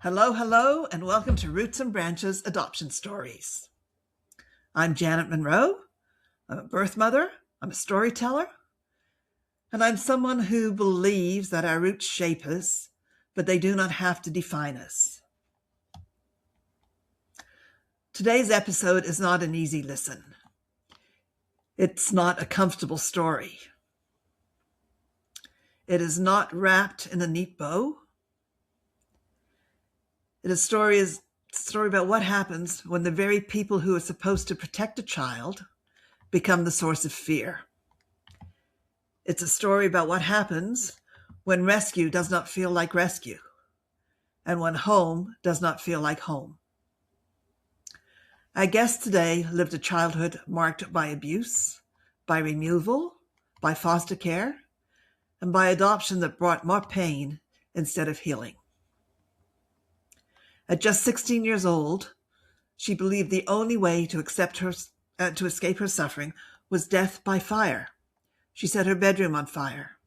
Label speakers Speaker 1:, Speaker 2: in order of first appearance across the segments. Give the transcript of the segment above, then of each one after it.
Speaker 1: Hello, hello, and welcome to Roots and Branches Adoption Stories. I'm Janet Monroe. I'm a birth mother, I'm a storyteller, and I'm someone who believes that our roots shape us, but they do not have to define us. Today's episode is not an easy listen. It's not a comfortable story. It is not wrapped in a neat bow. It is a story about what happens when the very people who are supposed to protect a child become the source of fear. It's a story about what happens when rescue does not feel like rescue and when home does not feel like home. Our guest today lived a childhood marked by abuse, by removal, by foster care, and by adoption that brought more pain instead of healing. At just 16 years old, she believed the only way to escape her suffering was death by fire. She set her bedroom on fire.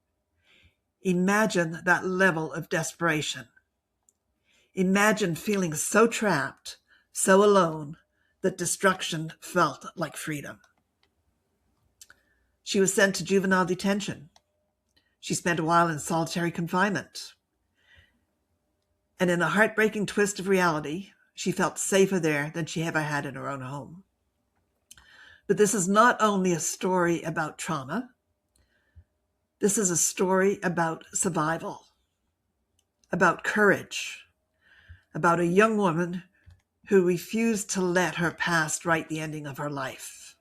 Speaker 1: Imagine that level of desperation. Imagine feeling so trapped, so alone, that destruction felt like freedom. She was sent to juvenile detention. She spent a while in solitary confinement. And in a heartbreaking twist of reality, she felt safer there than she ever had in her own home. But this is not only a story about trauma. This is a story about survival, about courage, about a young woman who refused to let her past write the ending of her life.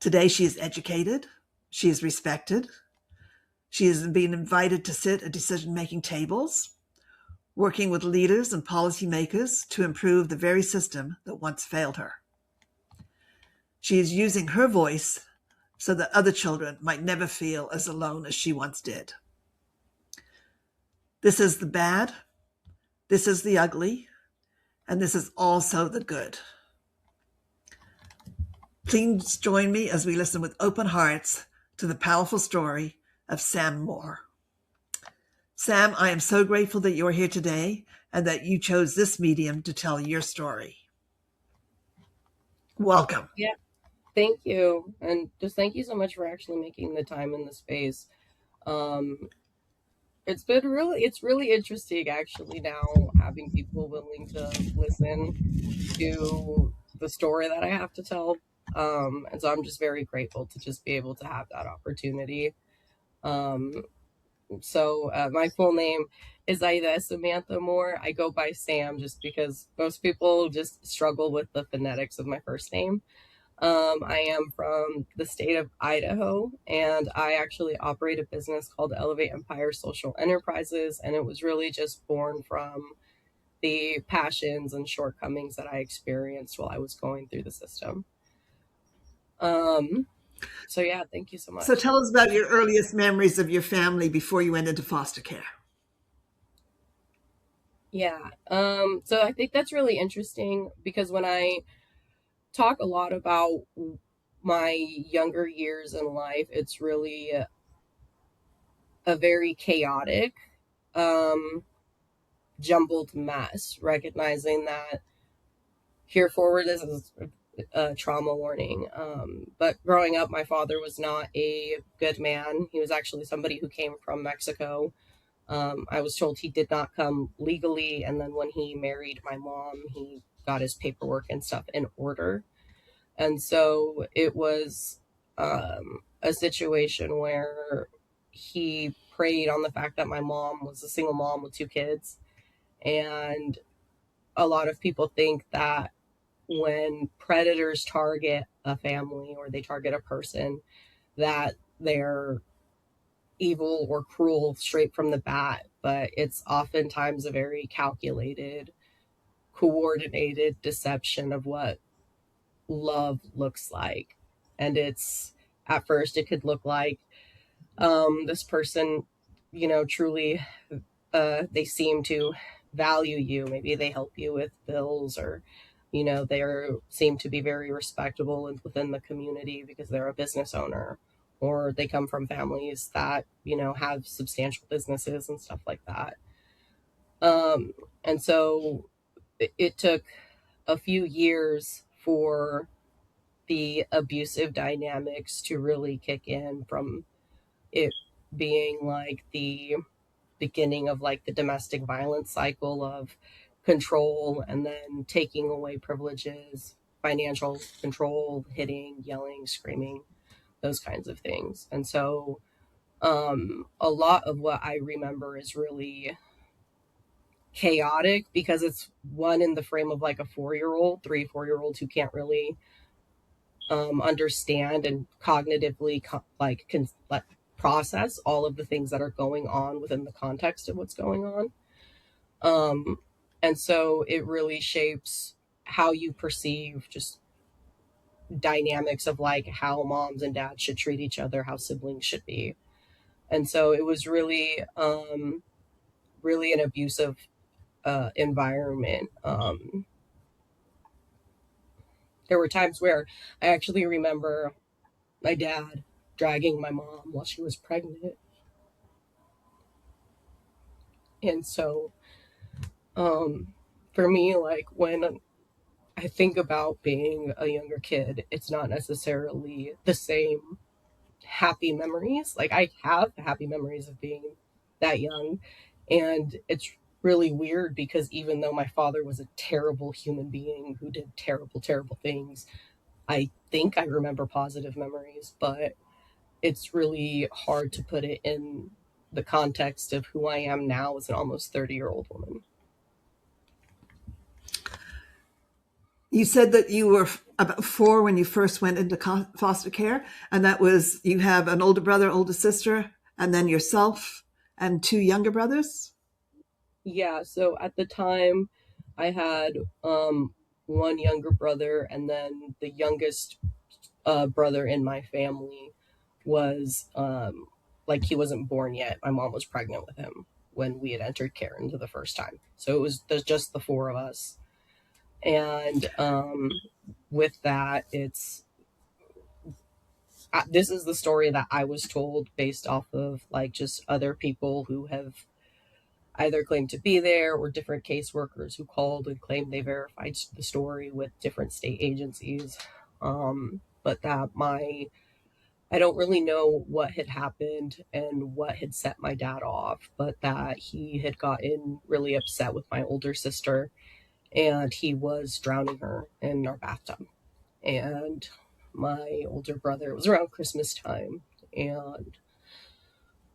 Speaker 1: Today she is educated, she is respected, she is being invited to sit at decision-making tables, working with leaders and policymakers to improve the very system that once failed her. She is using her voice so that other children might never feel as alone as she once did. This is the bad, this is the ugly, and this is also the good. Please join me as we listen with open hearts to the powerful story of Sam Moore. Sam, I am so grateful that you're here today and that you chose this medium to tell your story. Welcome.
Speaker 2: Yeah, thank you. And just thank you so much for actually making the time in the space. Um, it's really interesting actually now having people willing to listen to the story that I have to tell. And so I'm just very grateful to just be able to have that opportunity. Um, my full name is Aida Samantha Moore. I go by Sam just because most people just struggle with the phonetics of my first name. I am from the state of Idaho, and I actually operate a business called Elevate Empire Social Enterprises, and it was really just born from the passions and shortcomings that I experienced while I was going through the system. Um, so yeah, thank you so
Speaker 1: So
Speaker 2: much.
Speaker 1: tell us about your earliest memories of your family before you went into foster care.
Speaker 2: Yeah. So I think that's really interesting because when I talk a lot about my younger years in life, it's really a very chaotic, um, jumbled mess, recognizing that here forward this is a trauma warning. But growing up, my father was not a good man. He was actually somebody who came from Mexico. I was told he did not come legally, and then when he married my mom, he got his paperwork and stuff in order. And so it was a situation where he preyed on the fact that my mom was a single mom with two kids. And a lot of people think that when predators target a family or they target a person, that they're evil or cruel straight from the bat. But it's oftentimes a very calculated, coordinated deception of what love looks like. And it's at first it could look like this person, truly they seem to value you. Maybe they help you with bills, or they seem to be very respectable and within the community because they're a business owner, or they come from families that have substantial businesses and stuff like that. Um, and so it took a few years for the abusive dynamics to really kick in, from it being like the beginning of like the domestic violence cycle of control and then taking away privileges, financial control, hitting, yelling, screaming, those kinds of things. And so a lot of what I remember is really chaotic because it's one in the frame of like a 4 year old, 3, 4 year olds who can't really understand and cognitively like process all of the things that are going on within the context of what's going on. Um, and so it really shapes how you perceive just dynamics of like how moms and dads should treat each other, how siblings should be. And so it was really an abusive environment. There were times where I actually remember my dad dragging my mom while she was pregnant. And so um, for me, like when I think about being a younger kid, it's not necessarily the same happy memories. Like I have happy memories of being that young. And it's really weird because even though my father was a terrible human being who did terrible, terrible things, I think I remember positive memories, but it's really hard to put it in the context of who I am now as an almost 30-year-old woman.
Speaker 1: You said that you were about 4 when you first went into foster care, and that was you have an older brother, older sister, and then yourself and 2 younger brothers.
Speaker 2: Yeah, so at the time I had one younger brother, and then the youngest brother in my family was like he wasn't born yet. My mom was pregnant with him when we had entered care into the first time. So it was there's just the four of us. And with that, it's this is the story that I was told based off of like just other people who have either claimed to be there or different caseworkers who called and claimed they verified the story with different state agencies. But that my I don't really know what had happened and what had set my dad off, but that he had gotten really upset with my older sister and he was drowning her in our bathtub. And my older brother, it was around Christmas time, and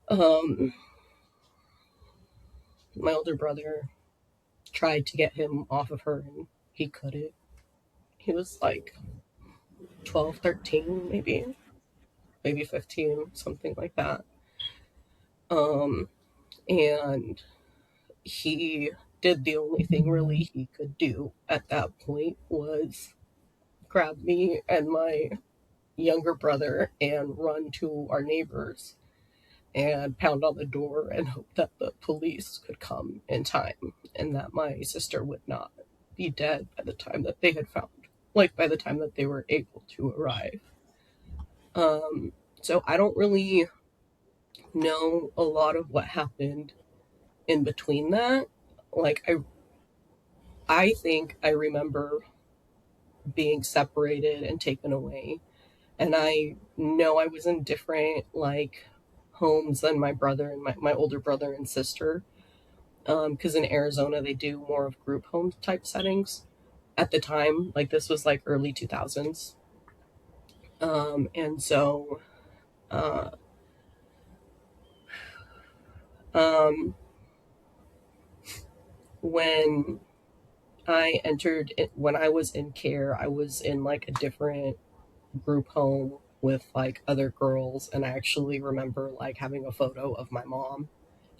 Speaker 2: um, my older brother tried to get him off of her and he couldn't. He was like 12, 13, maybe 15, something like that. Um, and he did the only thing really he could do at that point was grab me and my younger brother and run to our neighbors and pound on the door and hope that the police could come in time and that my sister would not be dead by the time that they had found, like by the time that they were able to arrive. Um, so I don't really know a lot of what happened in between that. Like I think I remember being separated and taken away. And I know I was in different like homes than my brother and my older brother and sister. Because in Arizona they do more of group home type settings at the time. Like this was like early 2000s. And so uh, um, when when I was in care, I was in like a different group home with like other girls, and I actually remember like having a photo of my mom,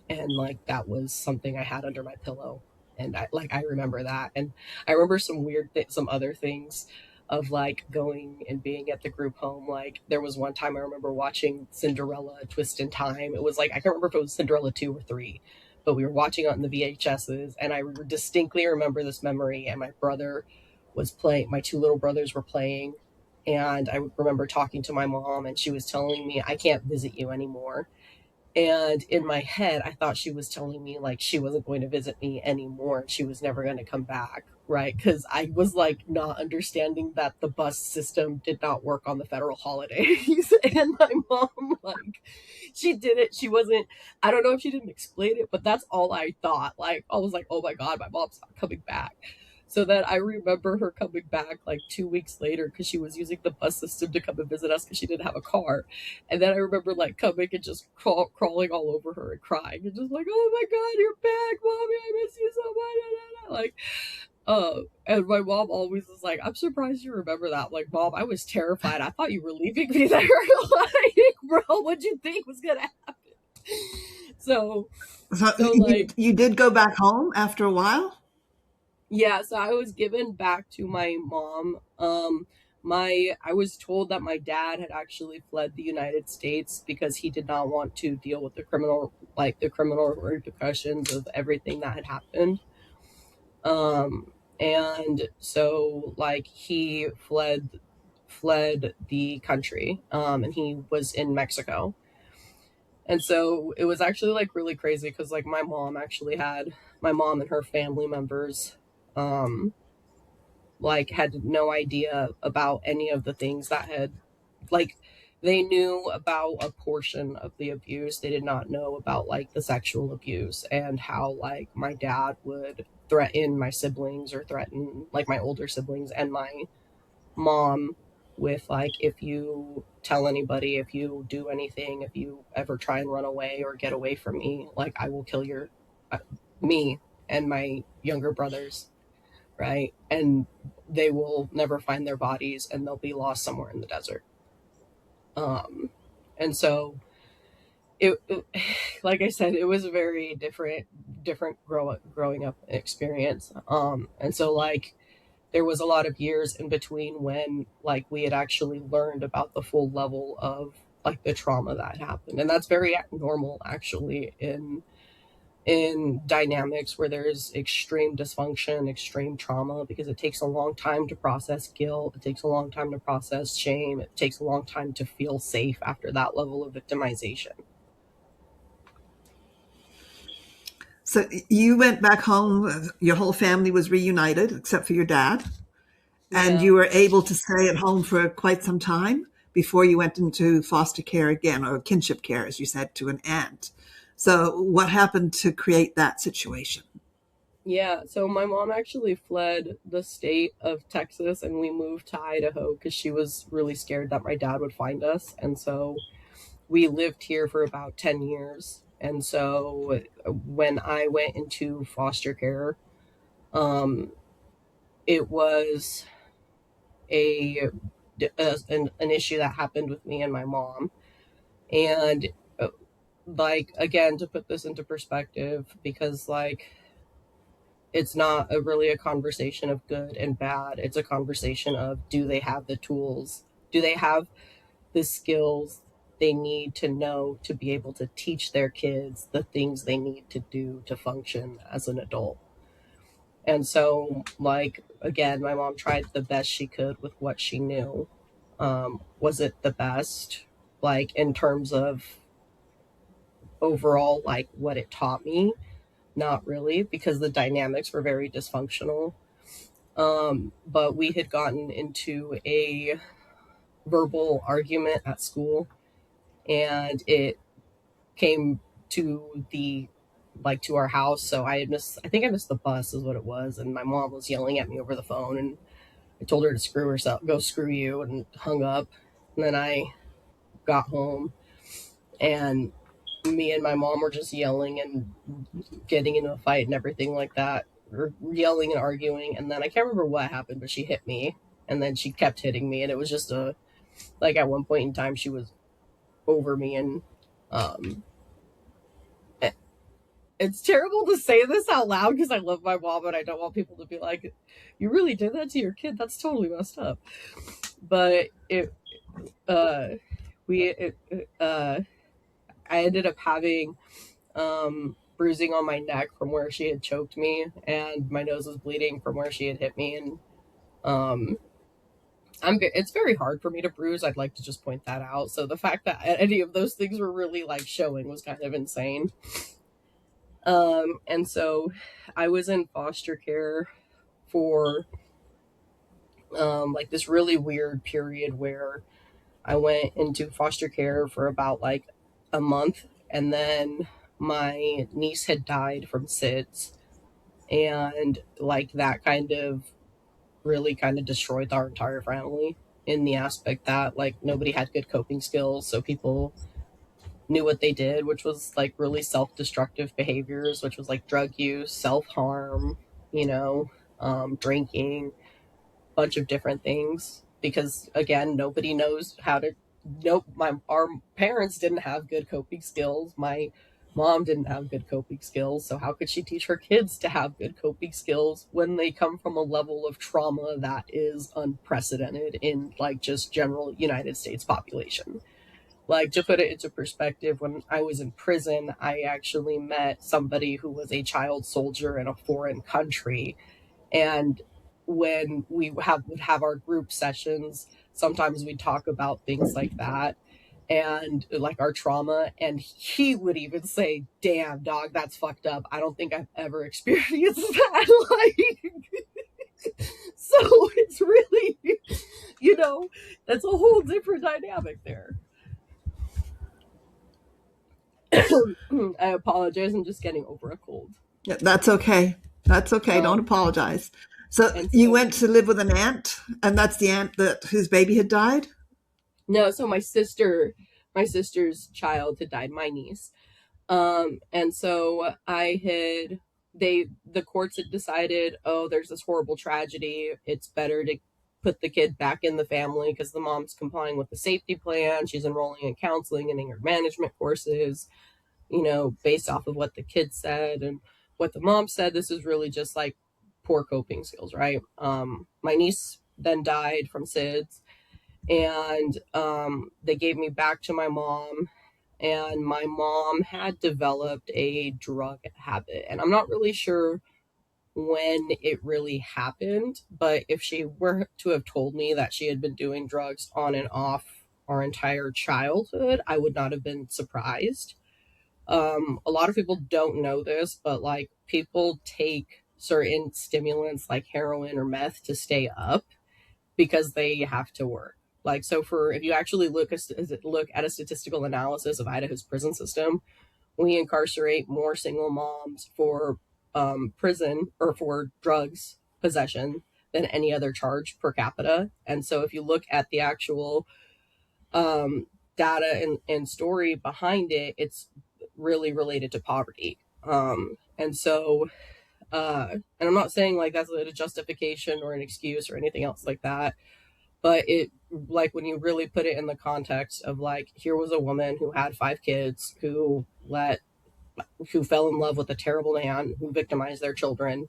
Speaker 2: and like that was something I had under my pillow, and I remember that. And I remember some other things of like going and being at the group home. Like there was one time I remember watching Cinderella Twist in Time. It was like I can't remember if it was Cinderella 2 or 3, but we were watching it on the VHSs, and I distinctly remember this memory. And my brother was playing, my two little brothers were playing, and I remember talking to my mom, and she was telling me I can't visit you anymore. And in my head, I thought she was telling me like she wasn't going to visit me anymore and she was never going to come back, right? Because I was like not understanding that the bus system did not work on the federal holidays. And my mom, like, she did it. She wasn't, I don't know if she didn't explain it, but that's all I thought. Like, I was like, oh my God, my mom's not coming back. So then I remember her coming back like 2 weeks later because she was using the bus system to come and visit us because she didn't have a car. And then I remember like coming and just crawling all over her and crying and just like, oh my God, you're back, mommy, I miss you so much. Like, and my mom always was like, I'm surprised you remember that. I'm like, Mom, I was terrified. I thought you were leaving me there. Like, bro, what'd you think was gonna happen? So,
Speaker 1: So
Speaker 2: so
Speaker 1: you
Speaker 2: like,
Speaker 1: you did go back home after a while?
Speaker 2: yeah, so I was given back to my mom. I was told that my dad had actually fled the United States because he did not want to deal with the criminal repercussions of everything that had happened. And so like he fled the country, and he was in Mexico. And so it was actually like really crazy because like my mom and her family members um like had no idea about any of the things that had like they knew about a portion of the abuse. They did not know about like the sexual abuse and how like my dad would threaten my siblings or threaten like my older siblings and my mom with like, if you tell anybody, if you do anything, if you ever try and run away or get away from me, like I will kill your me and my younger brothers, right? And they will never find their bodies and they'll be lost somewhere in the desert. Um, and so it like I said, it was a very different growing up experience. And so like there was a lot of years in between when like we had actually learned about the full level of like the trauma that happened, and that's very normal actually in dynamics where there's extreme dysfunction, extreme trauma, because it takes a long time to process guilt, it takes a long time to process shame, it takes a long time to feel safe after that level of victimization.
Speaker 1: So you went back home, your whole family was reunited except for your dad, and
Speaker 2: Yeah.
Speaker 1: you were able to stay at home for quite some time before you went into foster care again, or kinship care, as you said, to an aunt. So what happened to create that situation?
Speaker 2: Yeah, so my mom actually fled the state of Texas and we moved to Idaho because she was really scared that my dad would find us. And so we lived here for about 10 years. And so when I went into foster care, um, it was a, an issue that happened with me and my mom. And like, again, to put this into perspective, because like it's not really a conversation of good and bad. It's a conversation of, do they have the tools? Do they have the skills they need to know to be able to teach their kids the things they need to do to function as an adult? And so, like, again, my mom tried the best she could with what she knew. Was it the best? Like, in terms of overall, like, what it taught me? Not really, because the dynamics were very dysfunctional. But we had gotten into a verbal argument at school, and it came to the to our house. So I think I missed the bus is what it was, and my mom was yelling at me over the phone, and I told her to screw herself, go screw you, and hung up. And then I got home, and me and my mom were just yelling and getting into a fight and everything like that, or yelling and arguing. And then I can't remember what happened, but she hit me, and then she kept hitting me, and it was just a like at one point in time she was over me, and um, it's terrible to say this out loud because I love my mom and I don't want people to be like, "You really did that to your kid? That's totally messed up." But uh, I ended up having bruising on my neck from where she had choked me, and my nose was bleeding from where she had hit me, and um, It's very hard for me to bruise. I'd like to just point that out. So the fact that any of those things were really like showing was kind of insane. And so I was in foster care for like this really weird period where I went into foster care for about like a month, and then my niece had died from SIDS, and like that kind of really kind of destroyed our entire family in the aspect that like nobody had good coping skills, so people knew what they did, which was like really self-destructive behaviors, which was like drug use, self-harm, you know, drinking, bunch of different things, because again nobody knows how to. Nope, my our parents didn't have good coping skills. My mom didn't have good coping skills, so how could she teach her kids to have good coping skills when they come from a level of trauma that is unprecedented in like just general United States population? Like, to put it into perspective, when I was in prison, I actually met somebody who was a child soldier in a foreign country, and when we would have our group sessions, sometimes we'd talk about things like that and like our trauma, and he would even say, damn dog, that's fucked up, I don't think I've ever experienced that. Like, so it's really, you know, that's a whole different dynamic there. I apologize, I'm just getting over a cold.
Speaker 1: Yeah, that's okay. That's okay. Don't
Speaker 2: um
Speaker 1: apologize. So
Speaker 2: and
Speaker 1: you
Speaker 2: so
Speaker 1: went to live with an aunt, and that's the aunt that whose baby had died?
Speaker 2: no, so my sister's child had died, my niece. And so I had the courts had decided, oh, there's this horrible tragedy. It's better to put the kid back in the family because the mom's complying with the safety plan. She's enrolling in counseling and anger management courses, you know, based off of what the kid said and what the mom said. This is really just like poor coping skills, right? My niece then died from SIDS, and they gave me back to my mom, and my mom had developed a drug habit, and I'm not really sure when it really happened, but if she were to have told me that she had been doing drugs on and off our entire childhood, I would not have been surprised. A lot of people don't know this, but like people take certain stimulants like heroin or meth to stay up because they have to work. Like, so for if you actually look at a statistical analysis of Idaho's prison system, we incarcerate more single moms for prison or for drugs possession than any other charge per capita. And so if you look at the actual um, data and story behind it, it's really related to poverty. And so, and I'm not saying like that's a justification or an excuse or anything else like that, but it, like when you really put it in the context of like, here was a woman who had 5 kids, who fell in love with a terrible man who victimized their children,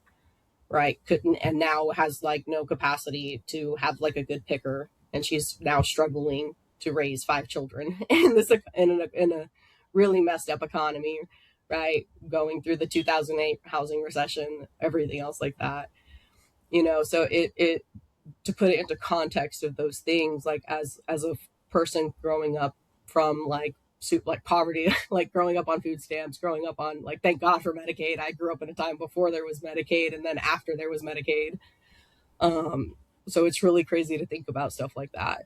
Speaker 2: right? Couldn't, and now has like no capacity to have like a good picker, and she's now struggling to raise 5 children in this in a really messed up economy, right? Going through the 2008 housing recession, everything else like that, you know. So it to put it into context of those things, like as a person growing up from like poverty, like growing up on food stamps, growing up on, like, thank God for Medicaid. I grew up in a time before there was Medicaid and then after there was Medicaid. um so it's really crazy to think about stuff like that,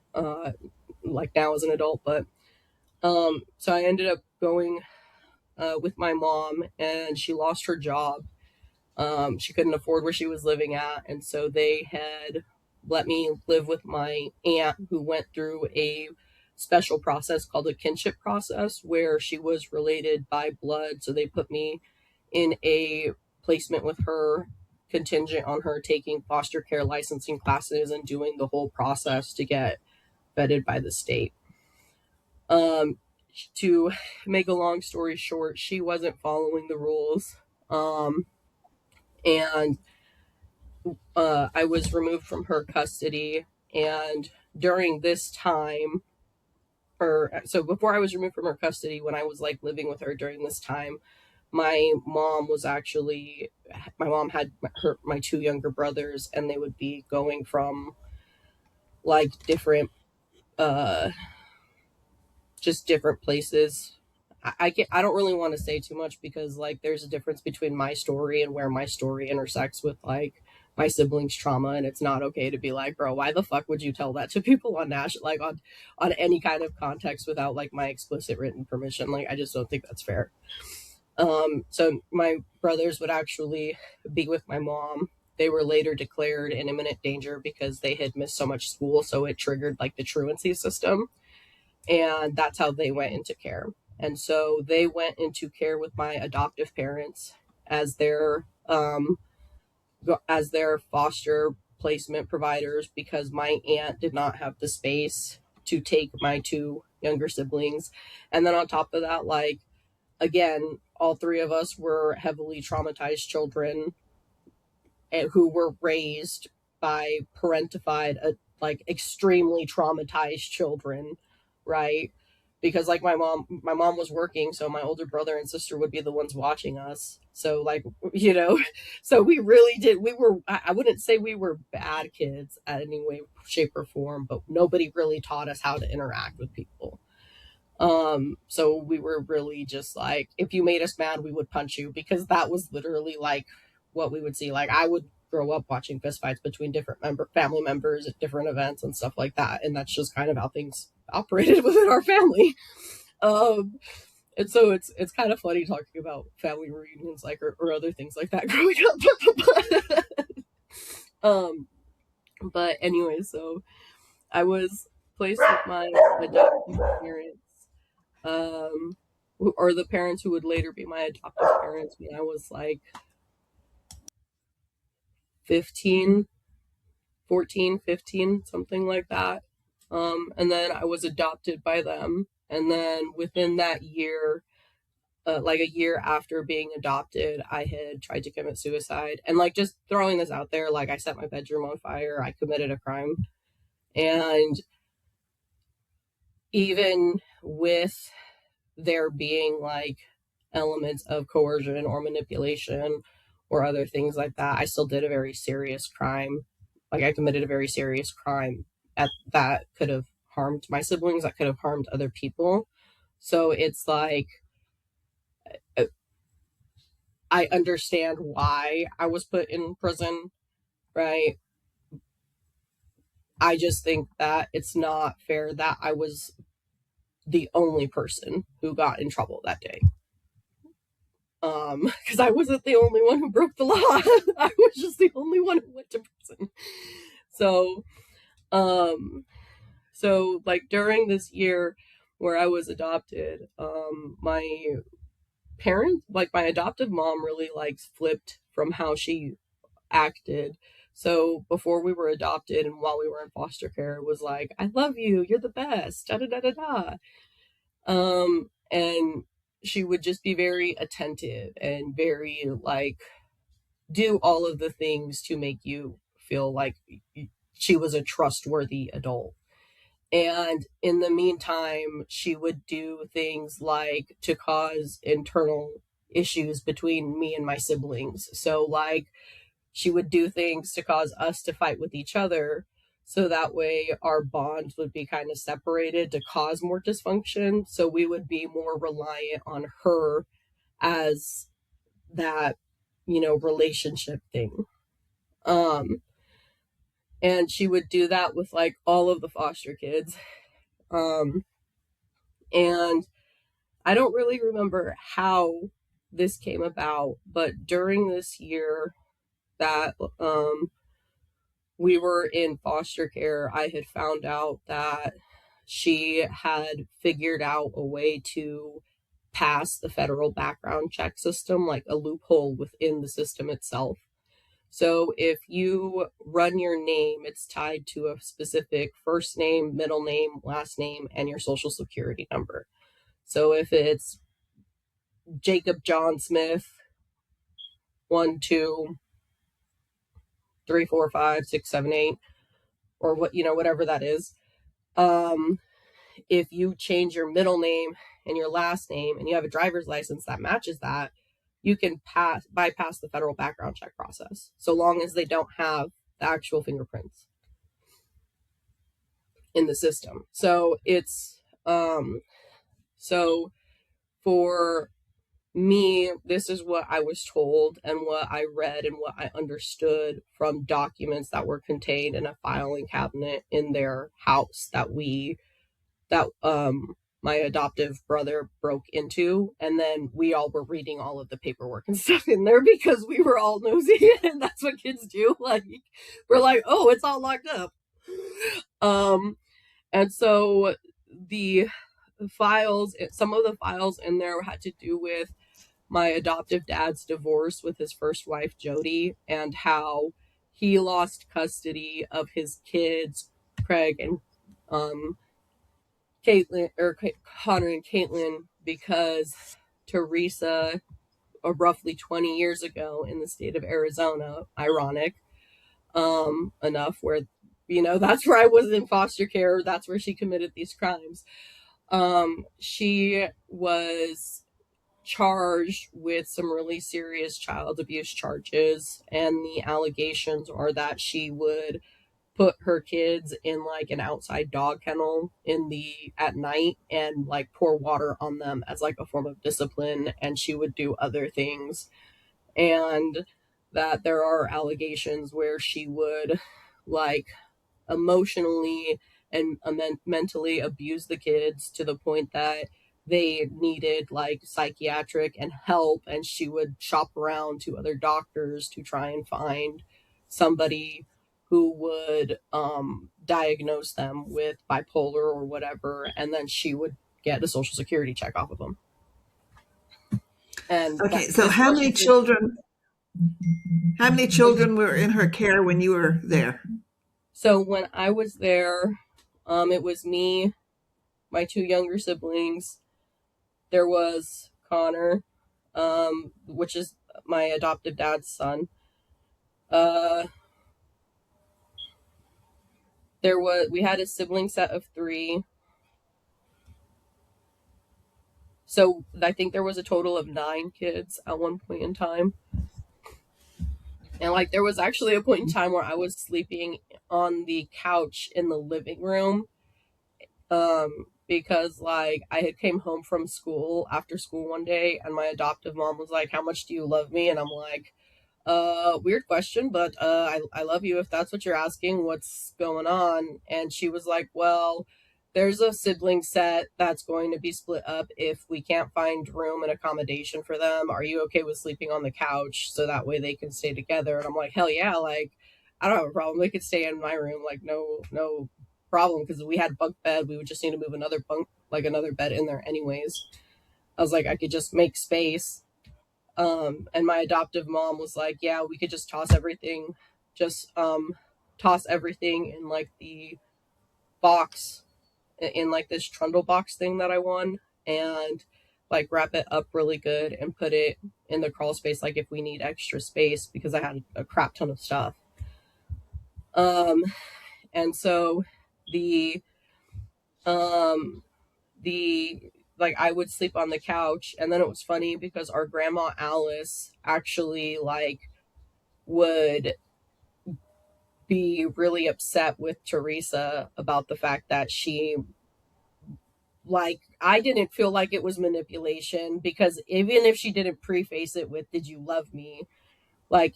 Speaker 2: like now as an adult. But so I ended up going with my mom, and she lost her job. She couldn't afford where she was living at, and so they had let me live with my aunt, who went through a special process called a kinship process, where she was related by blood. So they put me in a placement with her, contingent on her taking foster care licensing classes and doing the whole process to get vetted by the state. Um, to make a long story short, she wasn't following the rules. Um, and I was removed from her custody. And during this time, or so before I was removed from her custody, when I was like living with her during this time, my mom was actually, my mom had my 2 younger brothers, and they would be going from like different uh just different places. I don't really want to say too much because like there's a difference between my story and where my story intersects with like my siblings' trauma, and it's not okay to be like, bro, why the fuck would you tell that to people on national, like on any kind of context without like my explicit written permission? Like I just don't think that's fair. So my brothers would actually be with my mom. They were later declared in imminent danger because they had missed so much school, so it triggered like the truancy system, and that's how they went into care. And so they went into care with my adoptive parents as their um, as their foster placement providers because my aunt did not have the space to take my two younger siblings. And then on top of that, like again, all three of us were heavily traumatized children who were raised by parentified, like extremely traumatized children, right? Because like my mom was working, so my older brother and sister would be the ones watching us. So like so we really did. We were. I wouldn't say we were bad kids at any way, shape, or form, but nobody really taught us how to interact with people. So we were really just like, if you made us mad, we would punch you because that was literally like what we would see. Like I would grow up watching fistfights between different family members at different events and stuff like that, and that's just kind of how things operated within our family. Um, and so it's kind of funny talking about family reunions, like or other things like that growing up. um, but anyway, so I was placed with my adoptive parents, um, or the parents who would later be my adoptive parents when I was like 15, 14, 15, something like that. And then I was adopted by them. And then within that year, like a year after being adopted, I had tried to commit suicide. And like just throwing this out there, like I set my bedroom on fire, I committed a crime. And even with there being like elements of coercion or manipulation or other things like that, I still did a very serious crime. Like I committed a very serious crime that could have harmed my siblings, that could have harmed other people. So it's like uh, I understand why I was put in prison, right? I just think that it's not fair that I was the only person who got in trouble that day. Because I wasn't the only one who broke the law. I was just the only one who went to prison. So, um, so like during this year where I was adopted, my parents, like my adoptive mom, really like flipped from how she acted. So before we were adopted and while we were in foster care, it was like, "I love you, you're the best," da da da da da. And she would just be very attentive and very like do all of the things to make you feel like she was a trustworthy adult. And in the meantime, she would do things like to cause internal issues between me and my siblings. So, like, she would do things to cause us to fight with each other. So that way our bonds would be kind of separated to cause more dysfunction. So we would be more reliant on her as that, relationship thing. Um, and she would do that with like all of the foster kids. Um, and I don't really remember how this came about, but during this year that we were in foster care, I had found out that she had figured out a way to pass the federal background check system, like a loophole within the system itself. So if you run your name, it's tied to a specific first name, middle name, last name, and your social security number. So if it's Jacob John Smith, 1, 2, 3, 4, 5, 6, 7, 8, or whatever that is. Um, if you change your middle name and your last name and you have a driver's license that matches that, you can bypass the federal background check process so long as they don't have the actual fingerprints. in the system. So it's so for me, this is what I was told and what I read and what I understood from documents that were contained in a filing cabinet in their house that my adoptive brother broke into, and then we all were reading all of the paperwork and stuff in there because we were all nosy and that's what kids do. Like, we're like, oh, it's all locked up. um and so the files, some of the files in there had to do with my adoptive dad's divorce with his first wife Jody, and how he lost custody of his kids Craig and um Caitlin, or Connor and Caitlin, because Teresa, roughly 20 years ago in the state of Arizona, ironic enough, where that's where I was in foster care, that's where she committed these crimes. She was charged with some really serious child abuse charges, and the allegations are that she would put her kids in like an outside dog kennel in the at night and like pour water on them as like a form of discipline, and she would do other things. And that there are allegations where she would like emotionally and mentally abuse the kids to the point that they needed like psychiatric and help, and she would shop around to other doctors to try and find somebody who would diagnose them with bipolar or whatever, and then she would get a social security check off of them. And that
Speaker 1: Okay, so
Speaker 2: this is what she did.
Speaker 1: how many children were in her care when you were there?
Speaker 2: So when I was there, it was me, my two younger siblings. There was Connor, which is my adoptive dad's son. Uh, we had a sibling set of three. So I think there was a total of 9 kids at one point in time. And like there was actually a point in time where I was sleeping on the couch in the living room, because like I had came home from school after school one day, and my adoptive mom was like, "How much do you love me?" And I'm like, weird question, but I love you if that's what you're asking. What's going on?" And she was like, "Well, there's a sibling set that's going to be split up if we can't find room and accommodation for them. Are you okay with sleeping on the couch so that way they can stay together?" And I'm like, "Hell yeah, like I don't have a problem. They could stay in my room, like no problem, because we had bunk bed. We would just need to move another bed in there anyways." I was like, I could just make space. And my adoptive mom was like, "Yeah, we could just just toss everything in like the box, in like this trundle box thing that I won, and like wrap it up really good and put it in the crawl space, like if we need extra space, because I had a crap ton of stuff." Um, and so the um the like I would sleep on the couch, and then it was funny because our grandma Alice actually like would be really upset with Teresa about the fact that she, like, I didn't feel like it was manipulation, because even if she didn't preface it with "did you love me," like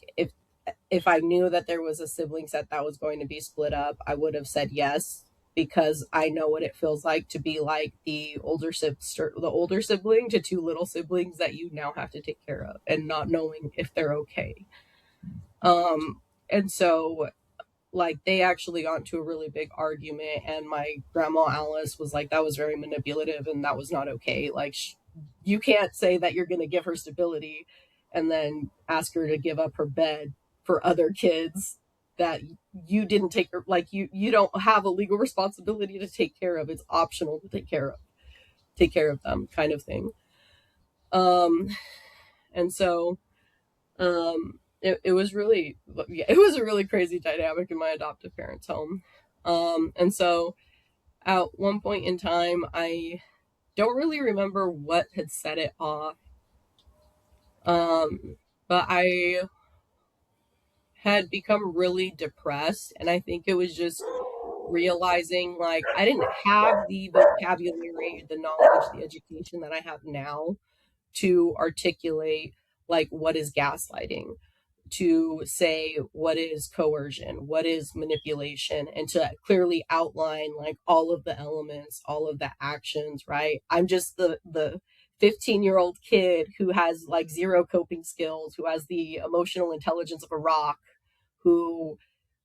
Speaker 2: if I knew that there was a sibling set that was going to be split up, I would have said yes, because I know what it feels like to be like the older sibling to two little siblings that you now have to take care of and not knowing if they're okay. And so like they actually got into a really big argument, and my grandma Alice was like, that was very manipulative and that was not okay. Like you can't say that you're going to give her stability and then ask her to give up her bed for other kids that you didn't like you don't have a legal responsibility to take care of. It's optional to take care of them, kind of thing. um and so it was really, yeah, it was a really crazy dynamic in my adoptive parents' home. And so at one point in time, I don't really remember what had set it off. But I had become really depressed, and I think it was just realizing like I didn't have the vocabulary, the knowledge, the education that I have now to articulate like what is gaslighting, to say what is coercion, what is manipulation, and to clearly outline like all of the elements, all of the actions, right? I'm just the 15-year-old kid who has like zero coping skills, who has the emotional intelligence of a rock, who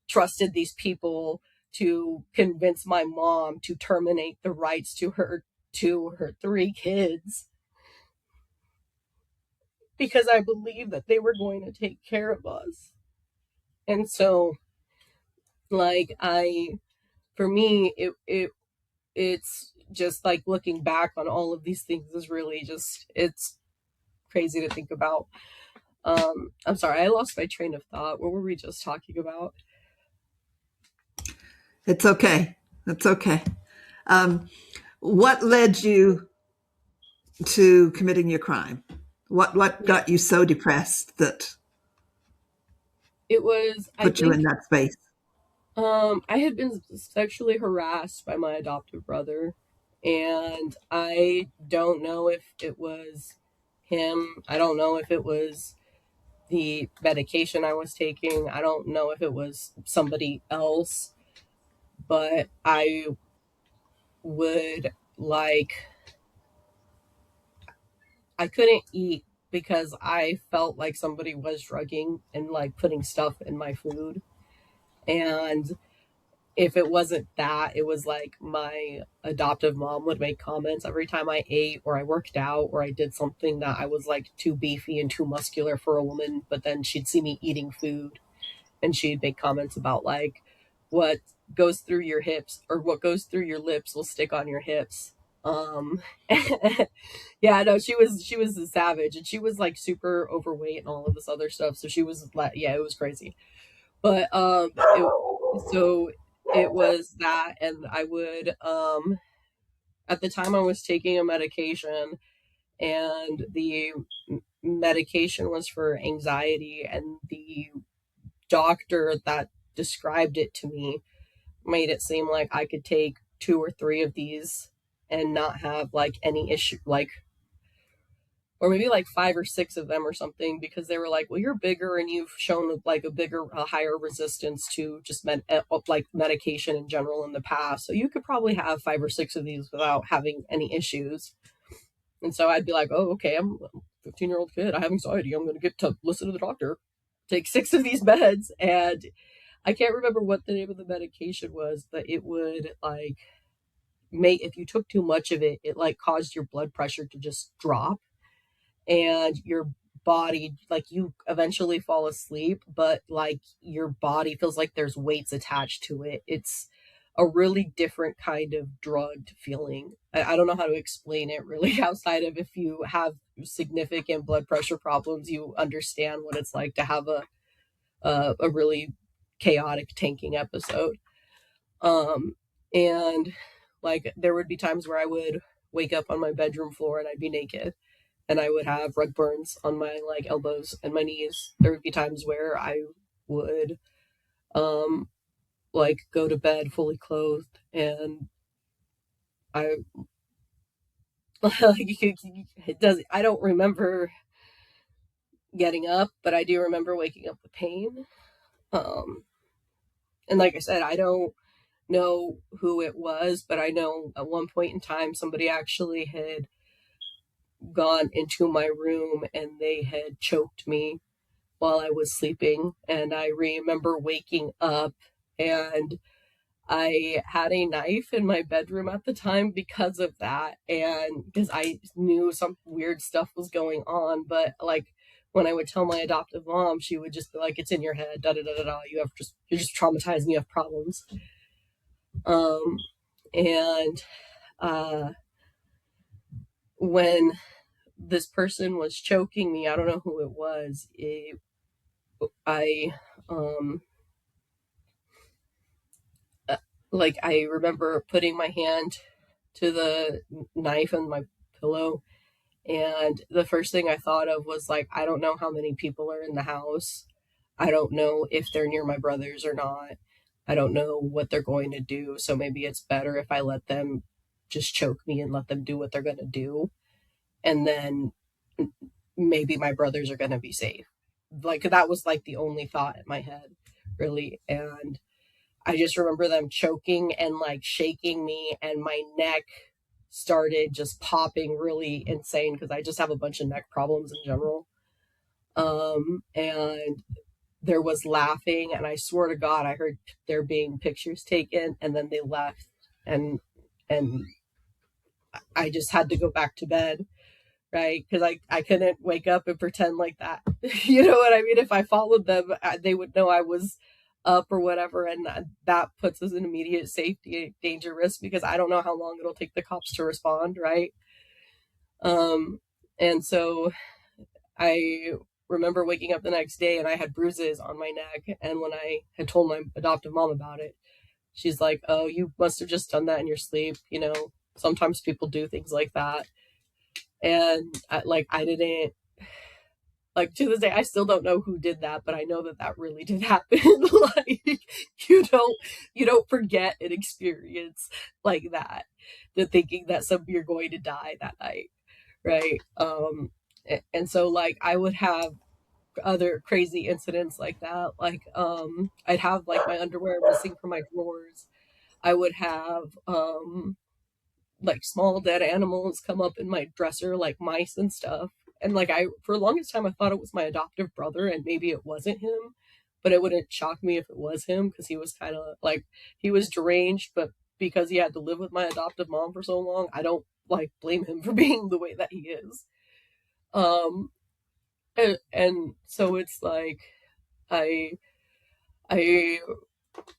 Speaker 2: trusted these people to convince my mom to terminate the rights to her three kids because I believed that they were going to take care of us. And so like I for me it's just like looking back on all of these things is really just it's crazy to think about. I'm sorry, I lost my train of thought. What were we just talking about?
Speaker 1: It's okay. It's okay. Um, what led you to committing your crime? What
Speaker 2: Yeah,
Speaker 1: got you so depressed that
Speaker 2: it was I
Speaker 1: put you
Speaker 2: think
Speaker 1: in that space?
Speaker 2: I had been sexually harassed by my adoptive brother, and I don't know if it was him. I don't know if it was the medication I was taking. I don't know if it was somebody else, but I would like, I couldn't eat because I felt like somebody was drugging and like putting stuff in my food. And if it wasn't that, it was like my adoptive mom would make comments every time I ate or I worked out or I did something that I was like too beefy and too muscular for a woman. But then she'd see me eating food and she'd make comments about like what goes through your hips or what goes through your lips will stick on your hips. Um, yeah, no, she was a savage and she was like super overweight and all of this other stuff. So she was like, yeah, it was crazy. But so it was that, and I would at the time I was taking a medication, and the medication was for anxiety, and the doctor that described it to me made it seem like I could take two or three of these and not have like any issue, like, or maybe like five or six of them or something, because they were like, well, you're bigger and you've shown like a higher resistance to just like medication in general in the past. So you could probably have five or six of these without having any issues. And so I'd be like, oh, okay, I'm a 15-year-old kid. I have anxiety. I'm going to get to listen to the doctor. Take six of these meds. And I can't remember what the name of the medication was, but it would like make, if you took too much of it, it like caused your blood pressure to just drop and your body, like, you eventually fall asleep, but like your body feels like there's weights attached to it. It's a really different kind of drugged feeling. I don't know how to explain it really outside of if you have significant blood pressure problems, you understand what it's like to have a really chaotic tanking episode. Um, and like there would be times where I would wake up on my bedroom floor and I'd be naked and I would have rug burns on my like elbows and my knees. There would be times where I would um like go to bed fully clothed and I like it does I don't remember getting up, but I do remember waking up with pain. Um and like I said, I don't know who it was, but I know at one point in time somebody actually had gone into my room and they had choked me while I was sleeping. And I remember waking up and I had a knife in my bedroom at the time because of that. And because I knew some weird stuff was going on. But like when I would tell my adoptive mom, she would just be like, it's in your head, da da da da da. You're just traumatized and you have problems. Um, and uh, when this person was choking me, I don't know who it was. I um like I remember putting my hand to the knife and my pillow, and the first thing I thought of was like, I don't know how many people are in the house. I don't know if they're near my brothers or not. I don't know what they're going to do. So maybe it's better if I let them just choke me and let them do what they're going to do. And then maybe my brothers are going to be safe. Like that was like the only thought in my head, really. And I just remember them choking and like shaking me, and my neck started just popping really insane because I just have a bunch of neck problems in general. And there was laughing, and I swear to God, I heard there being pictures taken, and then they left, and and I just had to go back to bed, right? Because I couldn't wake up and pretend like that. You know what I mean? If I followed them, they would know I was up or whatever, and that puts us in immediate safety danger risk because I don't know how long it'll take the cops to respond, right? Um, and so I remember waking up the next day and I had bruises on my neck. And when I had told my adoptive mom about it, she's like, "Oh, you must have just done that in your sleep. You know, sometimes people do things like that." And I didn't, like, to this day, I still don't know who did that, but I know that that really did happen. Like, you don't, you don't forget an experience like that, the thinking that some you're going to die that night, right? And so like I would have other crazy incidents like that. Like I'd have like my underwear missing from my drawers. I would have like small dead animals come up in my dresser, like mice and stuff. And like I for the longest time I thought it was my adoptive brother and maybe it wasn't him, but it wouldn't shock me if it was him because he was kind of like he was deranged, but because he had to live with my adoptive mom for so long, I don't like blame him for being the way that he is. Um and so it's like I I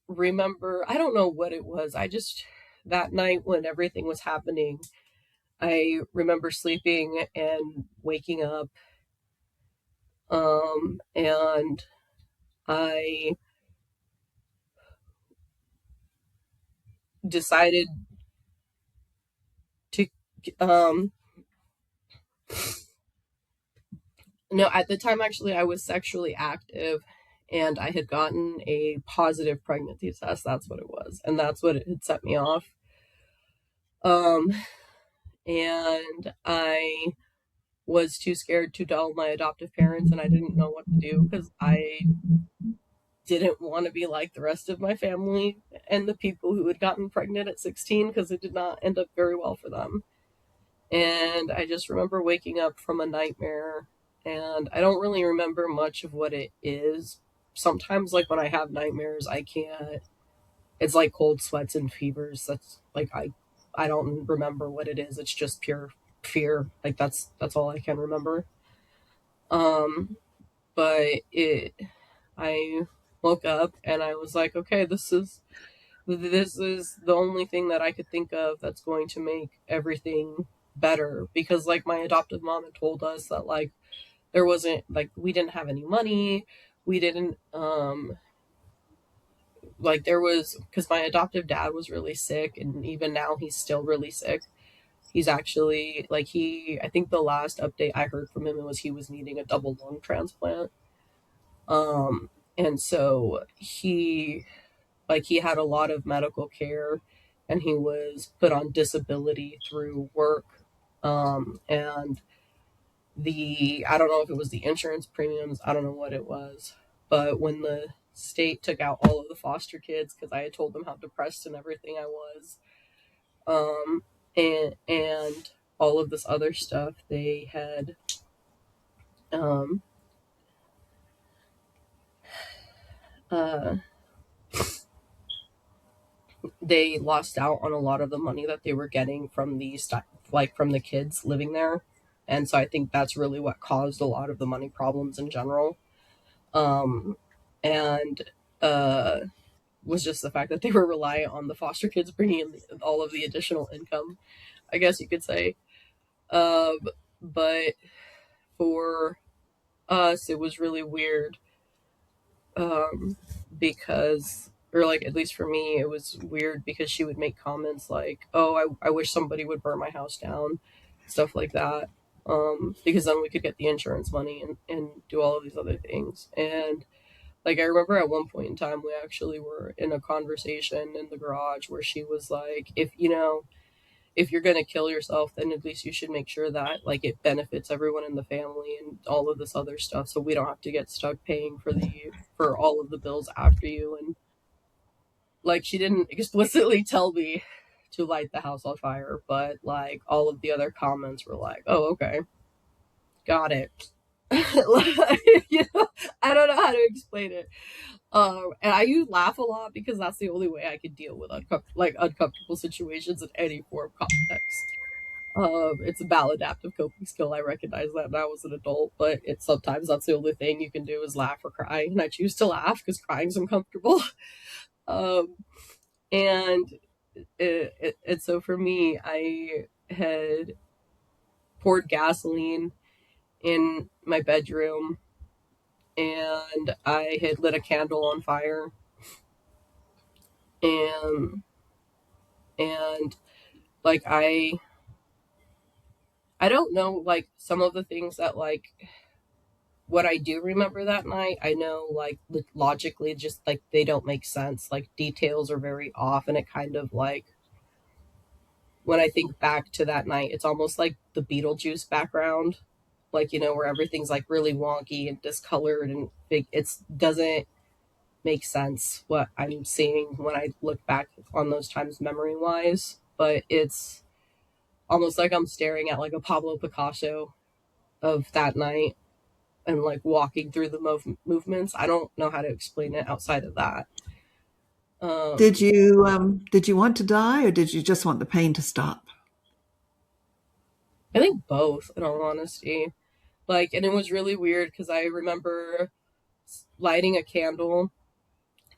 Speaker 2: remember, I don't know what it was. I just that night when everything was happening, I remember sleeping and waking up, and I decided to um no, at the time actually I was sexually active and I had gotten a positive pregnancy test. That's what it was. And that's what it had set me off. Um and I was too scared to tell my adoptive parents and I didn't know what to do because I didn't want to be like the rest of my family and the people who had gotten pregnant at 16 because it did not end up very well for them. And I just remember waking up from a nightmare and I don't really remember much of what it is. Sometimes like when I have nightmares, I can't, it's like cold sweats and fevers. That's like I don't remember what it is. It's just pure fear. Like that's all I can remember. Um but it I woke up and I was like, okay, this is the only thing that I could think of that's going to make everything better because like my adoptive mom had told us that like there wasn't like we didn't have any money. We didn't like there was because my adoptive dad was really sick and even now he's still really sick. He's actually like he I think the last update I heard from him was he was needing a double lung transplant. And so he had a lot of medical care and he was put on disability through work. And the I don't know if it was the insurance premiums, I don't know what it was, but when the state took out all of the foster kids because I had told them how depressed and everything I was, um, and all of this other stuff, they had um, uh, they lost out on a lot of the money that they were getting from like from the kids living there, and so I think that's really what caused a lot of the money problems in general. Um, and uh, was just the fact that they were reliant on the foster kids bringing in all of the additional income, I guess you could say. Um, but for us, it was really weird because or like at least for me it was weird because she would make comments like, oh, I wish somebody would burn my house down, stuff like that, because then we could get the insurance money and do all of these other things. And Like, I remember at one point in time, we actually were in a conversation in the garage where she was like, if you're going to kill yourself, then at least you should make sure that, like, it benefits everyone in the family and all of this other stuff. So we don't have to get stuck paying for all of the bills after you. And like, she didn't explicitly tell me to light the house on fire, but like, all of the other comments were like, oh, okay, got it. Like, I don't know how to explain it. And I use laugh a lot because that's the only way I can deal with uncomfortable situations in any form of context. It's a maladaptive coping skill. I recognize that now as an adult, but it's sometimes that's the only thing you can do is laugh or cry, and I choose to laugh because crying's uncomfortable. Um, and so for me, I had poured gasoline in my bedroom, and I had lit a candle on fire, and and like I don't know, like, some of the things that, like, what I do remember that night, I know, like, logically, just like they don't make sense. Like, details are very off, and it kind of like, when I think back to that night, it's almost like the Beetlejuice background, like, where everything's like really wonky and discolored and big. It doesn't make sense what I'm seeing when I look back on those times memory wise, but it's almost like I'm staring at like a Pablo Picasso of that night and like walking through the movements. I don't know how to explain it outside of that.
Speaker 1: Did
Speaker 2: Um,
Speaker 1: you want to die, or did you just want the pain to stop?
Speaker 2: I think both, in all honesty. Like, and it was really weird because I remember lighting a candle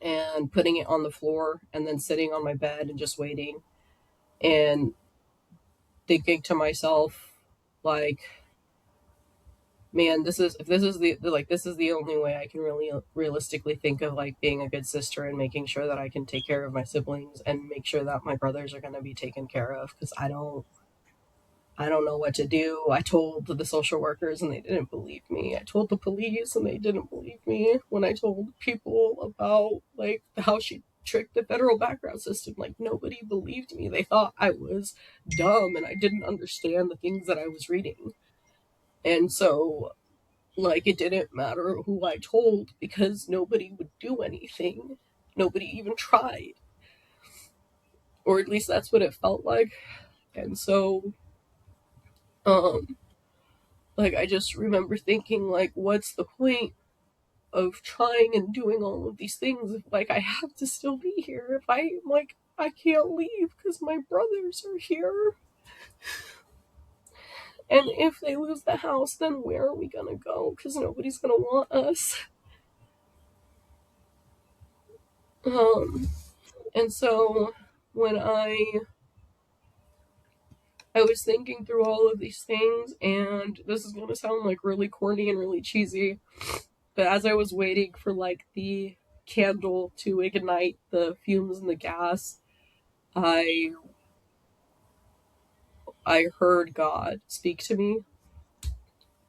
Speaker 2: and putting it on the floor and then sitting on my bed and just waiting and thinking to myself, like, man, this is if this is the like this is the only way I can really realistically think of like being a good sister and making sure that I can take care of my siblings and make sure that my brothers are going to be taken care of, because I don't know what to do. I told the social workers and they didn't believe me. I told the police and they didn't believe me when I told people about like how she tricked the federal background system. Like, nobody believed me. They thought I was dumb and I didn't understand the things that I was reading. And so, like, it didn't matter who I told because nobody would do anything. Nobody even tried. Or at least that's what it felt like. And so, um, like, I just remember thinking, like, what's the point of trying and doing all of these things if, like, I have to still be here? If I can't leave because my brothers are here. And if they lose the house, then where are we gonna go? Because nobody's gonna want us. Um, and so when I was thinking through all of these things, and this is gonna sound like really corny and really cheesy, but as I was waiting for like the candle to ignite the fumes and the gas, I I heard God speak to me,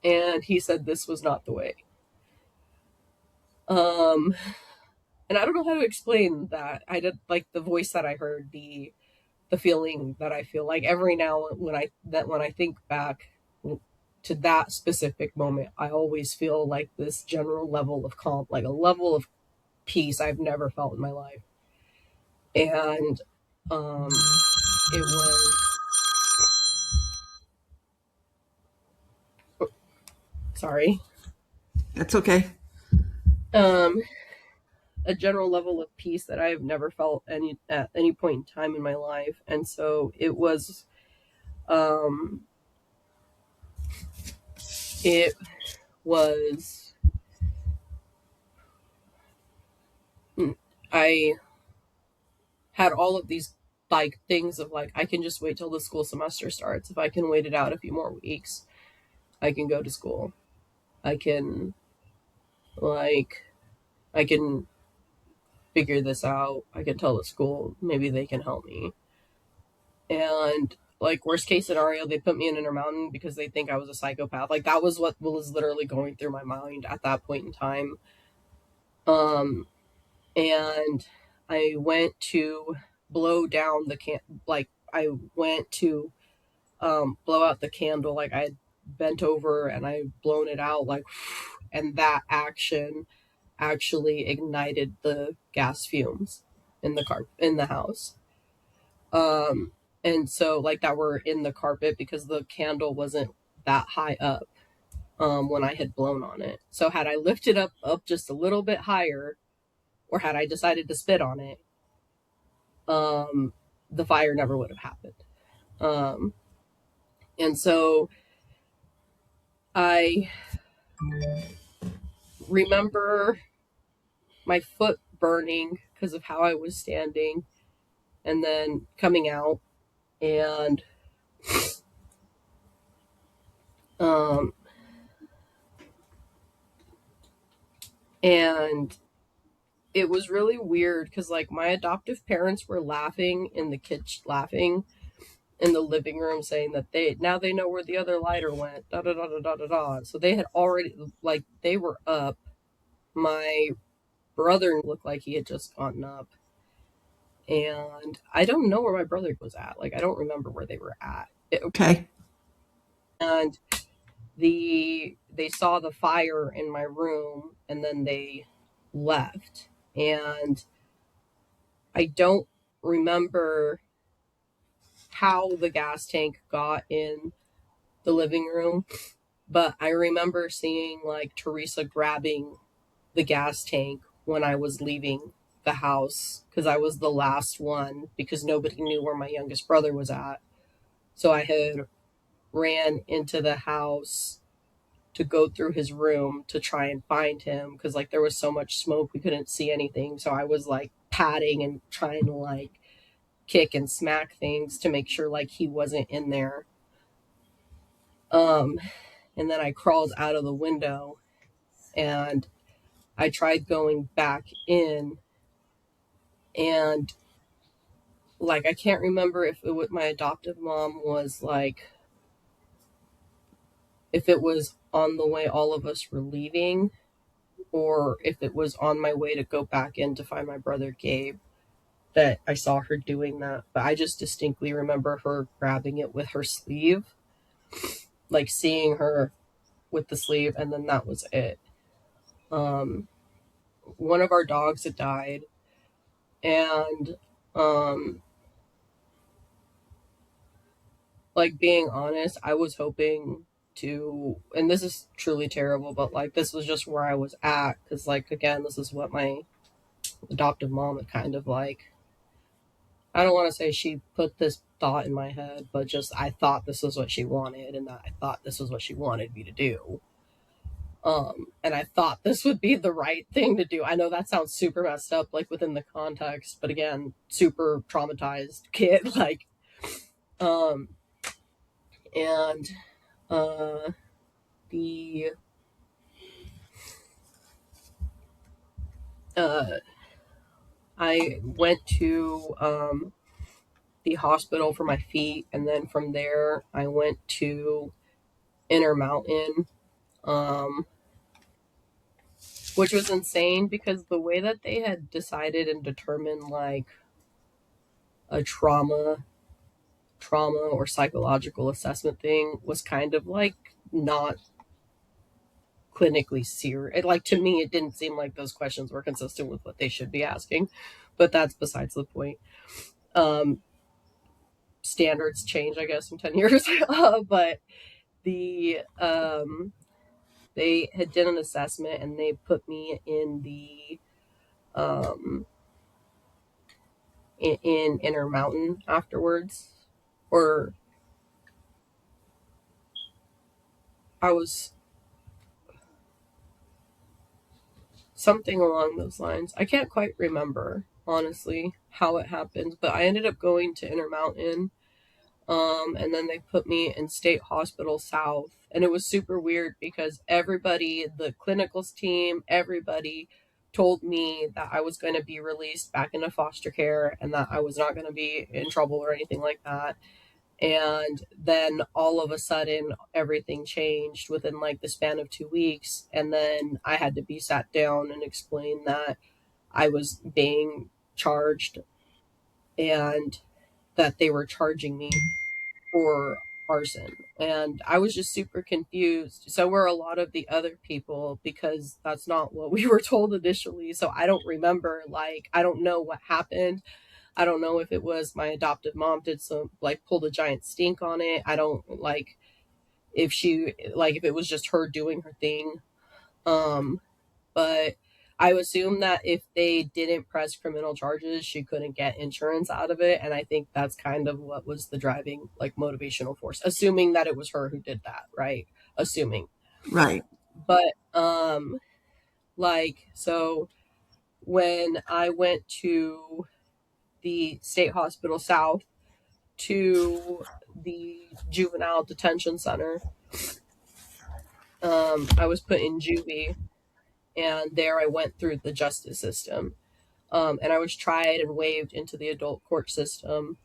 Speaker 2: and He said this was not the way. Um, and I don't know how to explain that. I did like the voice that I heard, the feeling that I feel like every now when I think back to that specific moment, I always feel like this general level of calm, like a level of peace I've never felt in my life. And it was, sorry,
Speaker 1: That's okay.
Speaker 2: um, a general level of peace that I have never felt at any point in time in my life. And so um, it was, I had all of these like things of like, I can just wait till the school semester starts. If I can wait it out a few more weeks, I can go to school. I can like I can figure this out. I can tell the school maybe they can help me. And like, worst case scenario, they put me in Intermountain because they think I was a psychopath. Like, that was what was literally going through my mind at that point in time. Um, and I went to blow down the like I went to blow out the candle, like I bent over and I blown it out, like, and that action actually ignited the gas fumes in the house. Um, and so like that were in the carpet because the candle wasn't that high up when I had blown on it. So had I lifted up just a little bit higher, or had I decided to spit on it, um, the fire never would have happened. Um, and so I remember my foot burning because of how I was standing, and then coming out, and um, and it was really weird because like my adoptive parents were laughing in the kitchen, laughing in the living room, saying that they know where the other lighter went, da da da da da da da. So they had already, like, they were up. My brother looked like he had just gotten up, and I don't know where my brother was at. Like I don't remember where they were at.
Speaker 1: Okay.
Speaker 2: And they saw the fire in my room, and then they left. And I don't remember how the gas tank got in the living room, but I remember seeing like Teresa grabbing the gas tank when I was leaving the house because I was the last one because nobody knew where my youngest brother was at. So I had ran into the house to go through his room to try and find him because like there was so much smoke we couldn't see anything. So I was like patting and trying to like kick and smack things to make sure like he wasn't in there. Um and then I crawled out of the window, and I tried going back in, and like I can't remember if it was my adoptive mom was like, if it was on the way all of us were leaving, or if it was on my way to go back in to find my brother Gabe, that I saw her doing that. But I just distinctly remember her grabbing it with her sleeve, like seeing her with the sleeve, and then that was it. Um, One of our dogs had died, and um, like being honest, I was hoping to, and this is truly terrible, but like this was just where I was at because, like, again, this is what my adoptive mom had kind of like. I don't want to say she put this thought in my head, but just I thought this was what she wanted, and that I thought this was what she wanted me to do. And I thought this would be the right thing to do. I know that sounds super messed up, like within the context, but again, super traumatized kid, like, um, and uh, the uh, I went to the hospital for my feet, and then from there I went to Intermountain, um, which was insane because the way that they had decided and determined like a trauma or psychological assessment thing was kind of like not clinically serious. Like to me, it didn't seem like those questions were consistent with what they should be asking, but that's besides the point. Um, Standards change, I guess, in 10 years, but the they had done an assessment and they put me in the um in Intermountain afterwards, or I was something along those lines. I can't quite remember honestly how it happened, but I ended up going to Intermountain. And then they put me in State Hospital South, and it was super weird because everybody, the clinicals team, everybody told me that I was going to be released back into foster care and that I was not going to be in trouble or anything like that. And then all of a sudden, everything changed within like the span of 2 weeks. And then I had to be sat down and explain that I was being charged and that they were charging me for arson. And I was just super confused. So were a lot of the other people, because that's not what we were told initially. So I don't remember, like, I don't know what happened. I don't know if it was my adoptive mom did some, like, pulled a giant stink on it. I don't, like, if she, like, if it was just her doing her thing. Um, but I assume that if they didn't press criminal charges, she couldn't get insurance out of it. And I think that's kind of what was the driving, like, motivational force, assuming that it was her who did that, right? Assuming.
Speaker 1: Right.
Speaker 2: But, like, so when I went to the State Hospital South to the juvenile detention center, I was put in juvie, and there I went through the justice system. And I was tried and waived into the adult court system.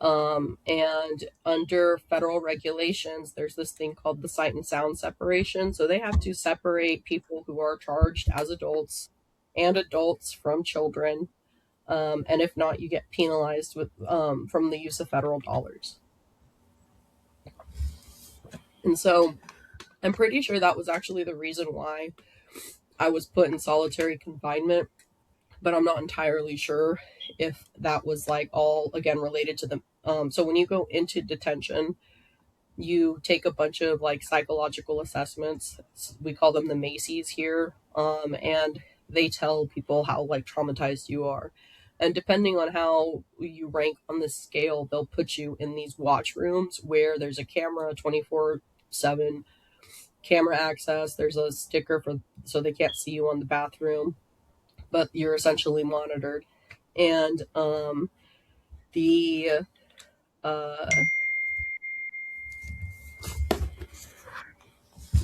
Speaker 2: And under federal regulations, there's this thing called the sight and sound separation. So they have to separate people who are charged as adults and adults from children. And if not, you get penalized with from the use of federal dollars. And so I'm pretty sure that was actually the reason why I was put in solitary confinement, but I'm not entirely sure if that was like all again related to the so when you go into detention, you take a bunch of like psychological assessments. We call them the Macy's here. And they tell people how like traumatized you are. And depending on how you rank on the scale, they'll put you in these watch rooms where there's a camera 24/7, camera access. There's a sticker for so they can't see you on the bathroom, but you're essentially monitored. And the uh,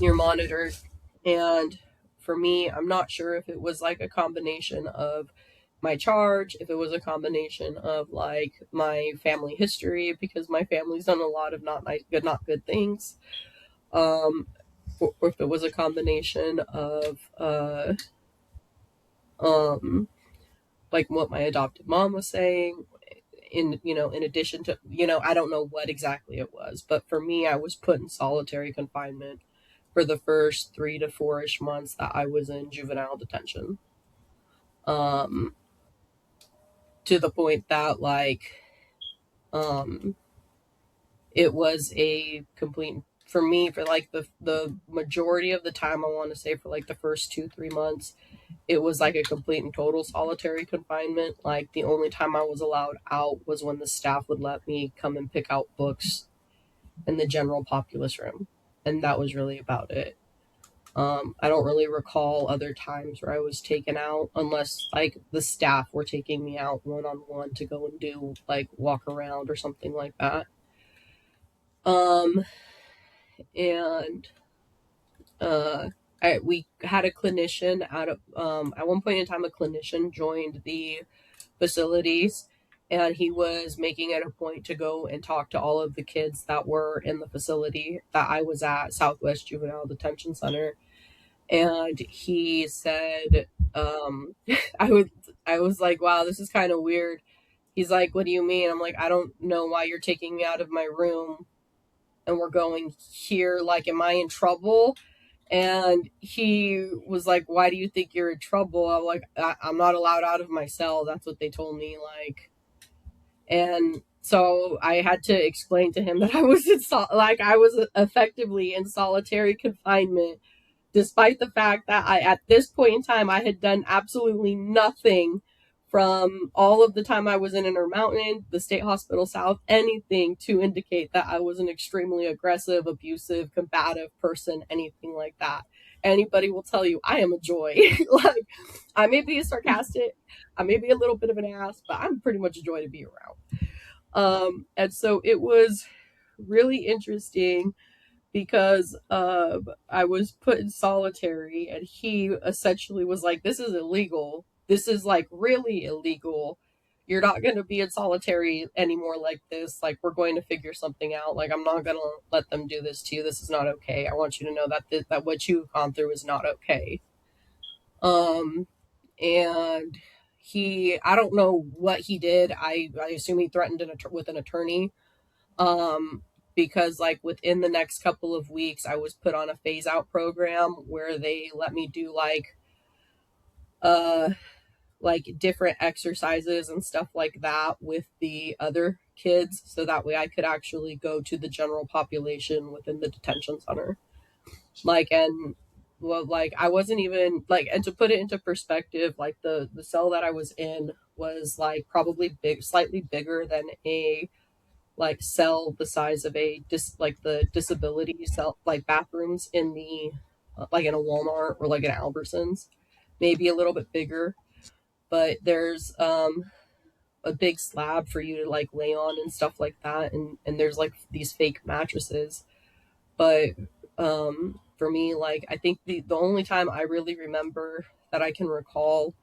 Speaker 2: you're monitored. And for me, I'm not sure if it was like a combination of my charge, if it was a combination of like my family history, because my family's done a lot of not good things, um, or if it was a combination of um, like what my adopted mom was saying, in addition to, I don't know what exactly it was, but for me, I was put in solitary confinement for the first 3 to 4-ish months that I was in juvenile detention. um to the point that, like, um it was a complete, for me, for like the majority of the time, I want to say for like the first 2 3 months, it was like a complete and total solitary confinement. Like, the only time I was allowed out was when the staff would let me come and pick out books in the general populace room, and that was really about it. I don't really recall other times where I was taken out, unless like the staff were taking me out one on one to go and do like walk around or something like that. Um, and uh, we had a clinician at one point in time. A clinician joined the facilities, and he was making it a point to go and talk to all of the kids that were in the facility that I was at, Southwest Juvenile Detention Center. And he said, I would I was like, wow, this is kind of weird. He's like, what do you mean? I'm like, I don't know why you're taking me out of my room and we're going here. Like, am I in trouble? And he was like, why do you think you're in trouble? I'm like, I'm not allowed out of my cell. That's what they told me. Like, and so I had to explain to him that I was effectively in solitary confinement, despite the fact that at this point in time, I had done absolutely nothing from all of the time I was in Intermountain, the State Hospital South, anything to indicate that I was an extremely aggressive, abusive, combative person, anything like that. Anybody will tell you I am a joy. Like, I may be sarcastic, I may be a little bit of an ass, but I'm pretty much a joy to be around. And so it was really interesting because I was put in solitary, and he essentially was like, this is illegal. This is like really illegal. you're not going to be in solitary anymore like this. Like, we're going to figure something out. Like, I'm not going to let them do this to you. This is not okay. I want you to know that that what you've gone through is not okay. Um, and I don't know what he did. I assume he threatened with an attorney. Um, because like within the next couple of weeks, I was put on a phase out program where they let me do uh like different exercises and stuff like that with the other kids, so that way I could actually go to the general population within the detention center. Like, and well, like I wasn't even like, and to put it into perspective, like the cell that I was in was like probably slightly bigger than a like cell the size of like the disability cell, like bathrooms in the like in a Walmart or like an Albertsons, maybe a little bit bigger. But there's a big slab for you to like lay on and stuff like that, and there's like these fake mattresses. But for me, like I think the only time I really remember that I can recall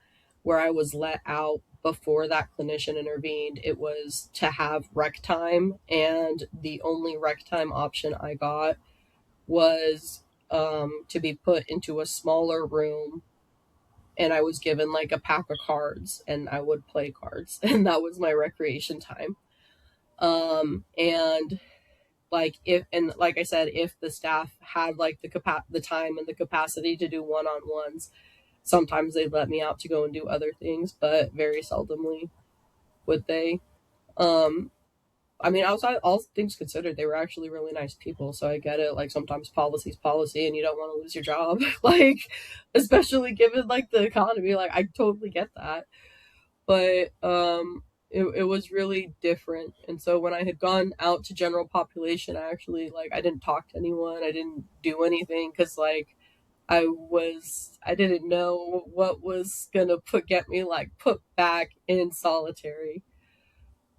Speaker 2: where I was let out before that clinician intervened, it was to have rec time, and the only rec time option I got was to be put into a smaller room, and I was given like a pack of cards and I would play cards and that was my recreation time. And like if, and like I said, if the staff had like the time and the capacity to do one-on-ones, sometimes they'd let me out to go and do other things, but very seldomly would they. um I mean, outside all things considered, they were actually really nice people, so I get it. Like, sometimes policy's policy and you don't want to lose your job. Like, especially given like the economy, like I totally get that. But it was really different. And so when I had gone out to general population, I actually like I didn't talk to anyone. I didn't do anything because like I didn't know what was gonna get me like put back in solitary.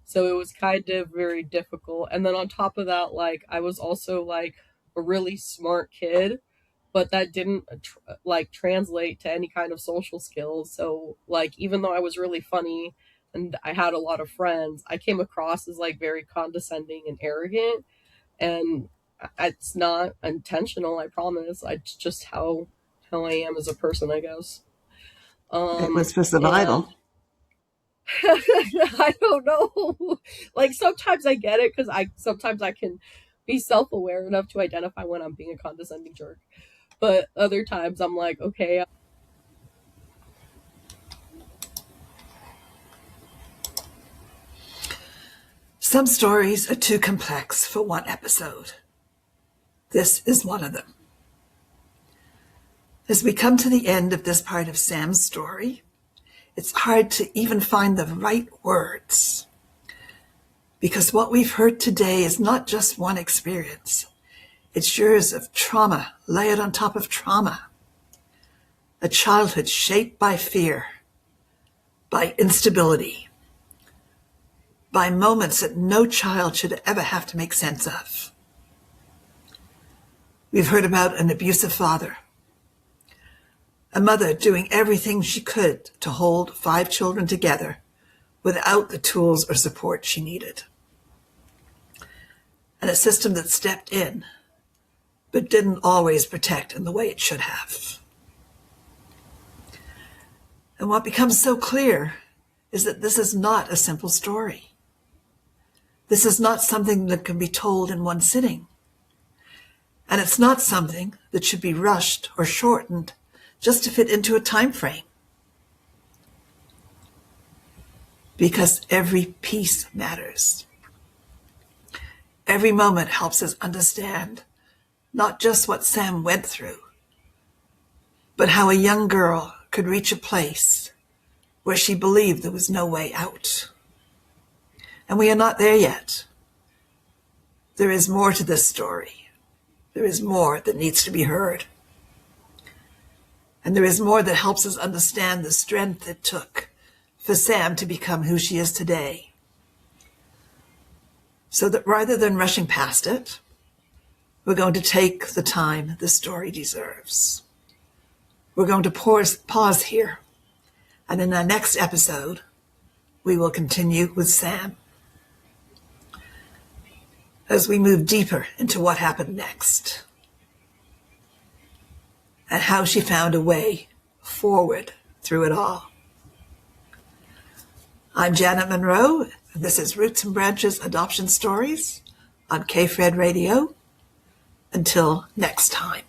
Speaker 2: So it was kind of very difficult. And then on top of that, like I was also like a really smart kid, but that didn't like translate to any kind of social skills. So like even though I was really funny and I had a lot of friends, I came across as like very condescending and arrogant, and it's not intentional, I promise. It's just how I am as a person, I guess.
Speaker 1: It was for
Speaker 2: And
Speaker 1: survival.
Speaker 2: I don't know. Like sometimes I get it because I sometimes I can be self-aware enough to identify when I'm being a condescending jerk. But other times I'm like, okay.
Speaker 1: Some stories are too complex for one episode. This is one of them. As we come to the end of this part of Sam's story, it's hard to even find the right words. Because what we've heard today is not just one experience. It's years of trauma layered on top of trauma. A childhood shaped by fear, by instability, by moments that no child should ever have to make sense of. We've heard about an abusive father, a mother doing everything she could to hold 5 children together without the tools or support she needed, and a system that stepped in but didn't always protect in the way it should have. And what becomes so clear is that this is not a simple story. This is not something that can be told in one sitting. And it's not something that should be rushed or shortened just to fit into a time frame. Because every piece matters. Every moment helps us understand not just what Sam went through, but how a young girl could reach a place where she believed there was no way out. And we are not there yet. There is more to this story. There is more that needs to be heard. And there is more that helps us understand the strength it took for Sam to become who she is today. So that rather than rushing past it, we're going to take the time the story deserves. We're going to pause here. And in our next episode, we will continue with Sam as we move deeper into what happened next and how she found a way forward through it all. I'm Janet Monroe, and this is Roots and Branches Adoption Stories on KFred Radio. Until next time.